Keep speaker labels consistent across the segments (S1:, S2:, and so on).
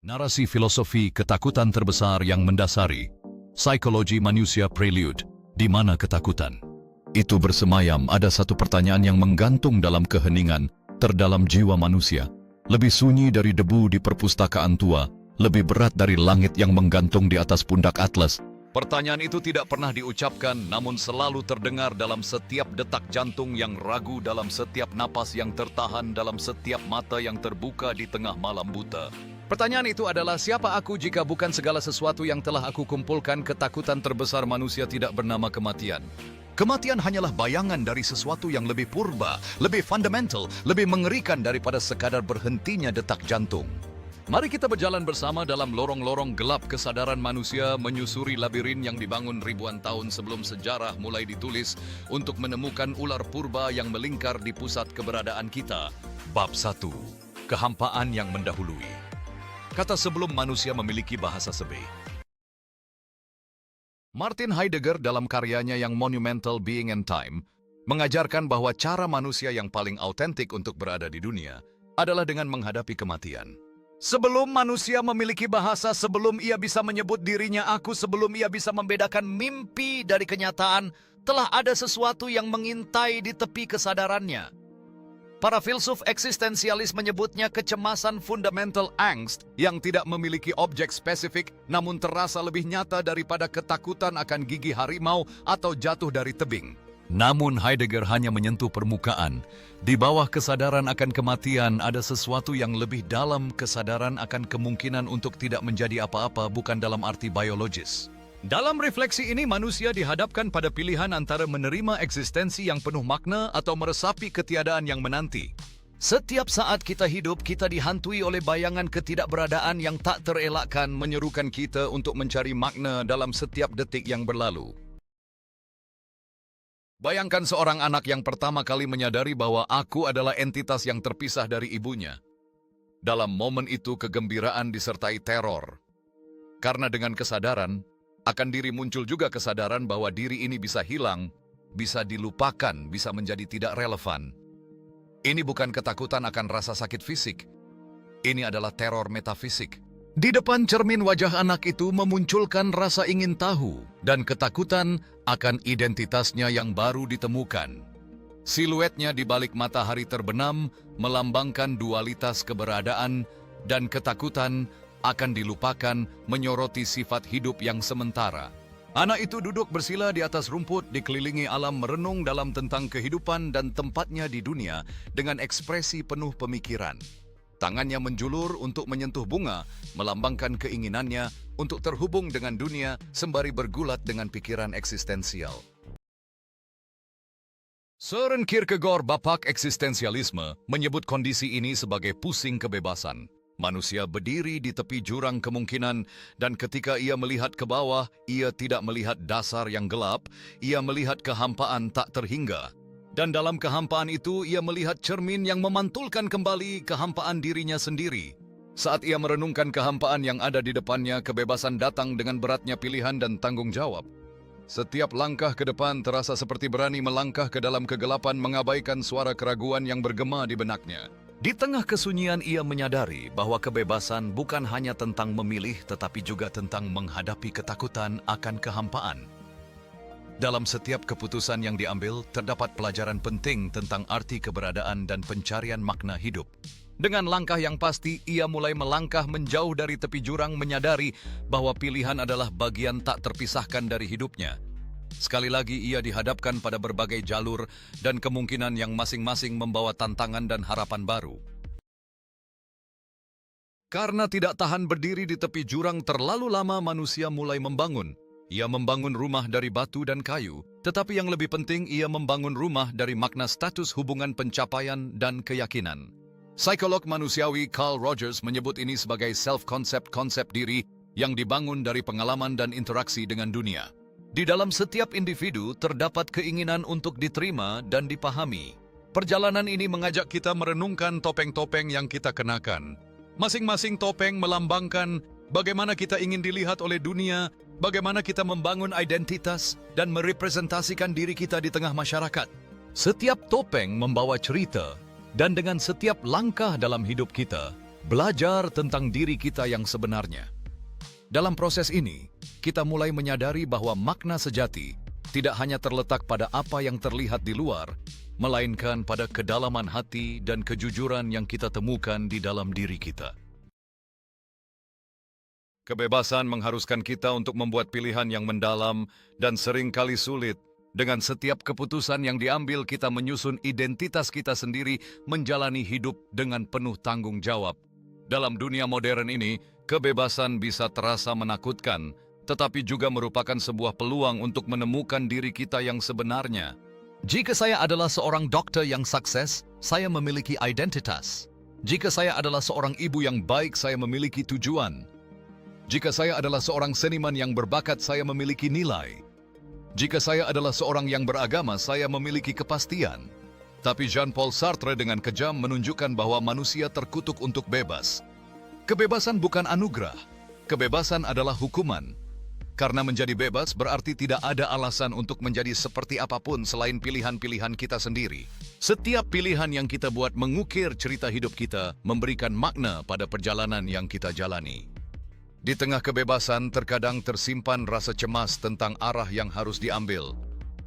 S1: Narasi filosofi ketakutan terbesar yang mendasari psikologi manusia prelude, di mana ketakutan itu bersemayam. Ada satu pertanyaan yang menggantung dalam keheningan terdalam jiwa manusia, lebih sunyi dari debu di perpustakaan tua, lebih berat dari langit yang menggantung di atas pundak Atlas. Pertanyaan itu tidak pernah diucapkan, namun selalu terdengar dalam setiap detak jantung yang ragu, dalam setiap napas yang tertahan, dalam setiap mata yang terbuka di tengah malam buta. Pertanyaan itu adalah, siapa aku jika bukan segala sesuatu yang telah aku kumpulkan? Ketakutan terbesar manusia tidak bernama kematian. Kematian hanyalah bayangan dari sesuatu yang lebih purba, lebih fundamental, lebih mengerikan daripada sekadar berhentinya detak jantung. Mari kita berjalan bersama dalam lorong-lorong gelap kesadaran manusia, menyusuri labirin yang dibangun ribuan tahun sebelum sejarah mulai ditulis untuk menemukan ular purba yang melingkar di pusat keberadaan kita. Bab 1. Kehampaan yang mendahului. Kata sebelum manusia memiliki bahasa sebe. Martin Heidegger dalam karyanya yang monumental Being and Time mengajarkan bahwa cara manusia yang paling autentik untuk berada di dunia adalah dengan menghadapi kematian. Sebelum manusia memiliki bahasa, sebelum ia bisa menyebut dirinya aku, sebelum ia bisa membedakan mimpi dari kenyataan, telah ada sesuatu yang mengintai di tepi kesadarannya. Para filsuf eksistensialis menyebutnya kecemasan fundamental angst yang tidak memiliki objek spesifik namun terasa lebih nyata daripada ketakutan akan gigi harimau atau jatuh dari tebing. Namun Heidegger hanya menyentuh permukaan. Di bawah kesadaran akan kematian ada sesuatu yang lebih dalam, kesadaran akan kemungkinan untuk tidak menjadi apa-apa, bukan dalam arti biologis. Dalam refleksi ini manusia dihadapkan pada pilihan antara menerima eksistensi yang penuh makna atau meresapi ketiadaan yang menanti. Setiap saat kita hidup, kita dihantui oleh bayangan ketidakberadaan yang tak terelakkan, menyerukan kita untuk mencari makna dalam setiap detik yang berlalu. Bayangkan seorang anak yang pertama kali menyadari bahwa aku adalah entitas yang terpisah dari ibunya. Dalam momen itu kegembiraan disertai teror. Karena dengan kesadaran, akan diri muncul juga kesadaran bahwa diri ini bisa hilang, bisa dilupakan, bisa menjadi tidak relevan. Ini bukan ketakutan akan rasa sakit fisik. Ini adalah teror metafisik. Di depan cermin wajah anak itu memunculkan rasa ingin tahu dan ketakutan akan identitasnya yang baru ditemukan. Siluetnya di balik matahari terbenam melambangkan dualitas keberadaan, dan ketakutan akan dilupakan menyoroti sifat hidup yang sementara. Anak itu duduk bersila di atas rumput, dikelilingi alam, merenung dalam tentang kehidupan dan tempatnya di dunia dengan ekspresi penuh pemikiran. Tangannya menjulur untuk menyentuh bunga, melambangkan keinginannya untuk terhubung dengan dunia sembari bergulat dengan pikiran eksistensial. Søren Kierkegaard, bapak eksistensialisme, menyebut kondisi ini sebagai pusing kebebasan. Manusia berdiri di tepi jurang kemungkinan, dan ketika ia melihat ke bawah, ia tidak melihat dasar yang gelap, ia melihat kehampaan tak terhingga. Dan dalam kehampaan itu, ia melihat cermin yang memantulkan kembali kehampaan dirinya sendiri. Saat ia merenungkan kehampaan yang ada di depannya, kebebasan datang dengan beratnya pilihan dan tanggung jawab. Setiap langkah ke depan terasa seperti berani melangkah ke dalam kegelapan, mengabaikan suara keraguan yang bergema di benaknya. Di tengah kesunyian ia menyadari bahwa kebebasan bukan hanya tentang memilih, tetapi juga tentang menghadapi ketakutan akan kehampaan. Dalam setiap keputusan yang diambil, terdapat pelajaran penting tentang arti keberadaan dan pencarian makna hidup. Dengan langkah yang pasti, ia mulai melangkah menjauh dari tepi jurang, menyadari bahwa pilihan adalah bagian tak terpisahkan dari hidupnya. Sekali lagi ia dihadapkan pada berbagai jalur dan kemungkinan yang masing-masing membawa tantangan dan harapan baru. Karena tidak tahan berdiri di tepi jurang terlalu lama, manusia mulai membangun. Ia membangun rumah dari batu dan kayu, tetapi yang lebih penting ia membangun rumah dari makna status, hubungan, pencapaian, dan keyakinan. Psikolog manusiawi Carl Rogers menyebut ini sebagai self-concept, konsep diri yang dibangun dari pengalaman dan interaksi dengan dunia. Di dalam setiap individu terdapat keinginan untuk diterima dan dipahami. Perjalanan ini mengajak kita merenungkan topeng-topeng yang kita kenakan. Masing-masing topeng melambangkan bagaimana kita ingin dilihat oleh dunia, bagaimana kita membangun identitas dan merepresentasikan diri kita di tengah masyarakat. Setiap topeng membawa cerita, dan dengan setiap langkah dalam hidup kita, Belajar tentang diri kita yang sebenarnya. Dalam proses ini, kita mulai menyadari bahwa makna sejati tidak hanya terletak pada apa yang terlihat di luar, melainkan pada kedalaman hati dan kejujuran yang kita temukan di dalam diri kita. Kebebasan mengharuskan kita untuk membuat pilihan yang mendalam dan seringkali sulit. Dengan setiap keputusan yang diambil, kita menyusun identitas kita sendiri, menjalani hidup dengan penuh tanggung jawab. Dalam dunia modern ini, kebebasan bisa terasa menakutkan, tetapi juga merupakan sebuah peluang untuk menemukan diri kita yang sebenarnya. Jika saya adalah seorang dokter yang sukses, saya memiliki identitas. Jika saya adalah seorang ibu yang baik, saya memiliki tujuan. Jika saya adalah seorang seniman yang berbakat, saya memiliki nilai. Jika saya adalah seorang yang beragama, saya memiliki kepastian. Tapi Jean-Paul Sartre dengan kejam menunjukkan bahwa manusia terkutuk untuk bebas. Kebebasan bukan anugerah. Kebebasan adalah hukuman. Karena menjadi bebas berarti tidak ada alasan untuk menjadi seperti apapun selain pilihan-pilihan kita sendiri. Setiap pilihan yang kita buat mengukir cerita hidup kita, memberikan makna pada perjalanan yang kita jalani. Di tengah kebebasan, terkadang tersimpan rasa cemas tentang arah yang harus diambil.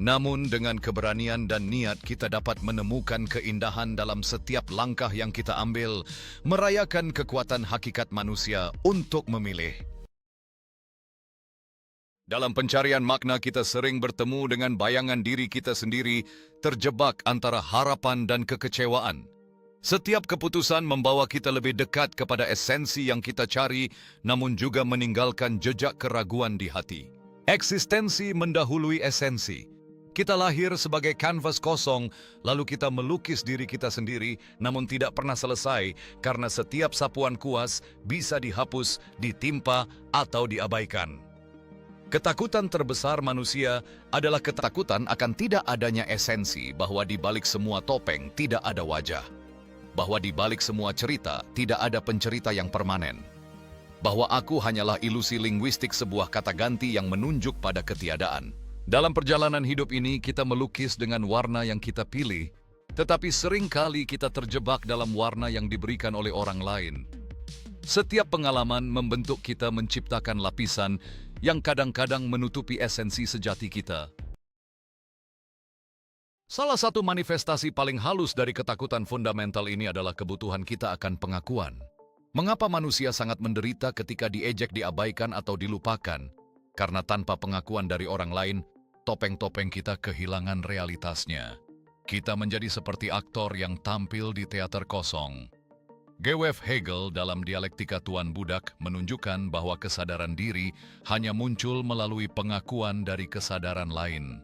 S1: Namun dengan keberanian dan niat kita dapat menemukan keindahan dalam setiap langkah yang kita ambil, merayakan kekuatan hakikat manusia untuk memilih. Dalam pencarian makna, kita sering bertemu dengan bayangan diri kita sendiri, terjebak antara harapan dan kekecewaan. Setiap keputusan membawa kita lebih dekat kepada esensi yang kita cari, namun juga meninggalkan jejak keraguan di hati. Eksistensi mendahului esensi. Kita lahir sebagai kanvas kosong, lalu kita melukis diri kita sendiri, namun tidak pernah selesai karena setiap sapuan kuas bisa dihapus, ditimpa, atau diabaikan. Ketakutan terbesar manusia adalah ketakutan akan tidak adanya esensi, bahwa di balik semua topeng tidak ada wajah. Bahwa di balik semua cerita tidak ada pencerita yang permanen. Bahwa aku hanyalah ilusi linguistik, sebuah kata ganti yang menunjuk pada ketiadaan. Dalam perjalanan hidup ini kita melukis dengan warna yang kita pilih, tetapi seringkali kita terjebak dalam warna yang diberikan oleh orang lain. Setiap pengalaman membentuk kita, menciptakan lapisan yang kadang-kadang menutupi esensi sejati kita. Salah satu manifestasi paling halus dari ketakutan fundamental ini adalah kebutuhan kita akan pengakuan. Mengapa manusia sangat menderita ketika diejek, diabaikan, atau dilupakan? Karena tanpa pengakuan dari orang lain, topeng-topeng kita kehilangan realitasnya. Kita menjadi seperti aktor yang tampil di teater kosong. G. W. Hegel dalam Dialektika Tuan Budak menunjukkan bahwa kesadaran diri hanya muncul melalui pengakuan dari kesadaran lain.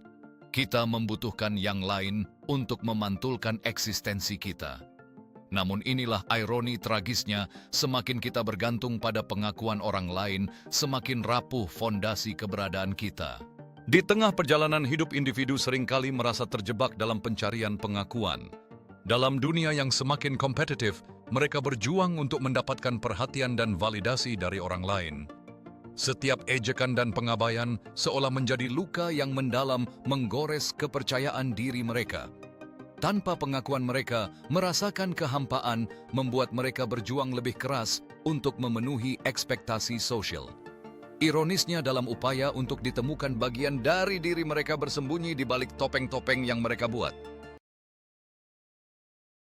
S1: Kita membutuhkan yang lain untuk memantulkan eksistensi kita. Namun inilah ironi tragisnya, semakin kita bergantung pada pengakuan orang lain, semakin rapuh fondasi keberadaan kita. Di tengah perjalanan hidup, individu seringkali merasa terjebak dalam pencarian pengakuan. Dalam dunia yang semakin kompetitif, mereka berjuang untuk mendapatkan perhatian dan validasi dari orang lain. Setiap ejekan dan pengabaian seolah menjadi luka yang mendalam, menggores kepercayaan diri mereka. Tanpa pengakuan, mereka merasakan kehampaan, membuat mereka berjuang lebih keras untuk memenuhi ekspektasi sosial. Ironisnya, dalam upaya untuk ditemukan, bagian dari diri mereka bersembunyi di balik topeng-topeng yang mereka buat.